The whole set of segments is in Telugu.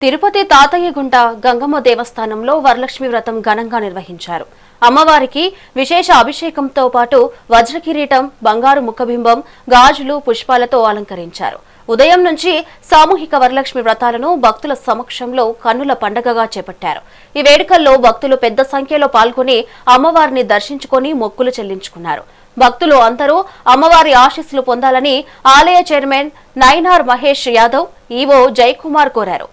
తిరుపతి తాతయ్యగుంట గంగమ్మ దేవస్థానంలో వరలక్ష్మి వ్రతం ఘనంగా నిర్వహించారు. అమ్మవారికి విశేష అభిషేకంతో పాటు వజ్రకిరీటం, బంగారు ముఖబింబం, గాజులు, పుష్పాలతో అలంకరించారు. ఉదయం నుంచి సామూహిక వరలక్ష్మి వ్రతాలను భక్తుల సమక్షంలో కన్నుల పండగగా చేపట్టారు. ఈ వేడుకల్లో భక్తులు పెద్ద సంఖ్యలో పాల్గొని అమ్మవారిని దర్శించుకుని మొక్కులు చెల్లించుకున్నారు. భక్తులు అందరూ అమ్మవారి ఆశీస్సులు పొందాలని ఆలయ చైర్మన్ నైనార్ మహేష్ యాదవ్, ఈవో జయకుమార్ కోరారు.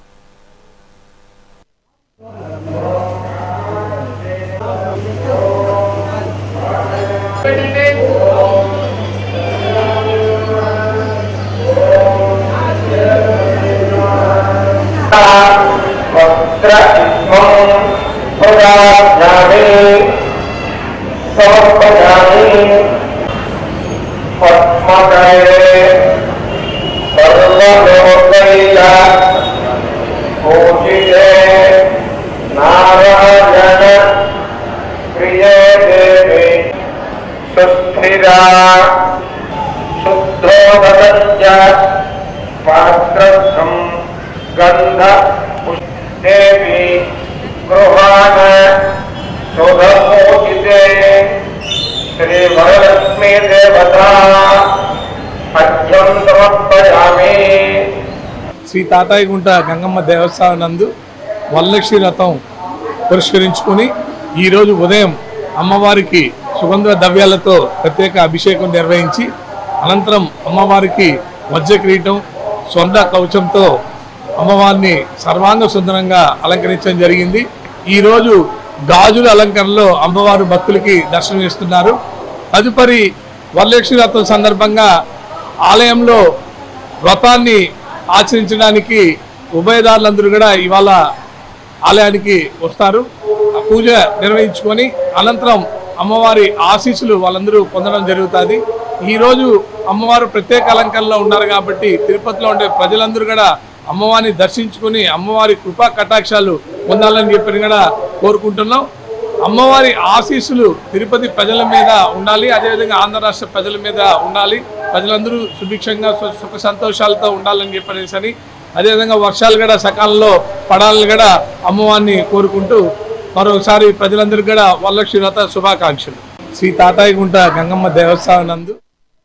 పాత్రస్థం గంధ పుష్పేవి గృహాణ శోధమోచితే శ్రీ వరలక్ష్మీ దేవతా పద్యం సమర్పయామి. శ్రీ తాతయ్యగుంట గంగమ్మ దేవస్థానం నందు వరలక్ష్మి వ్రతం పురస్కరించుకుని ఈరోజు ఉదయం అమ్మవారికి సుగంధ ద్రవ్యాలతో ప్రత్యేక అభిషేకం నిర్వహించి అనంతరం అమ్మవారికి వజ్రకిరీటం, స్వర్ణ కవచంతో అమ్మవారిని సర్వాంగ సుందరంగా అలంకరించడం జరిగింది. ఈరోజు గాజుల అలంకరణలో అమ్మవారు భక్తులకి దర్శనం ఇస్తున్నారు. తదుపరి వరలక్ష్మి వ్రతం సందర్భంగా ఆలయంలో వ్రతాన్ని ఆచరించడానికి ఉభయదారులందరూ కూడా ఇవాళ ఆలయానికి వస్తారు. పూజ నిర్వహించుకొని అనంతరం అమ్మవారి ఆశీస్సులు వాళ్ళందరూ పొందడం జరుగుతుంది. ఈరోజు అమ్మవారు ప్రత్యేక అలంకరణలో ఉన్నారు కాబట్టి తిరుపతిలో ఉండే ప్రజలందరూ కూడా అమ్మవారిని దర్శించుకుని అమ్మవారి కృపా కటాక్షాలు పొందాలని చెప్పి కూడా కోరుకుంటున్నాం. అమ్మవారి ఆశీస్సులు తిరుపతి ప్రజల మీద ఉండాలి, అదేవిధంగా ఆంధ్ర రాష్ట్ర ప్రజల మీద ఉండాలి. ప్రజలందరూ సుభిక్షంగా సుఖ సంతోషాలతో ఉండాలని చెప్పనేసి, అదేవిధంగా వర్షాలు కూడా సకాలంలో పడాలని కూడా అమ్మవారిని కోరుకుంటూ మరోసారి ప్రజలందరికీ కూడా వరలక్ష్మి వ్రత శుభాకాంక్షలు. శ్రీ తాతయ్యగుంట గంగమ్మ దేవస్థానం నందు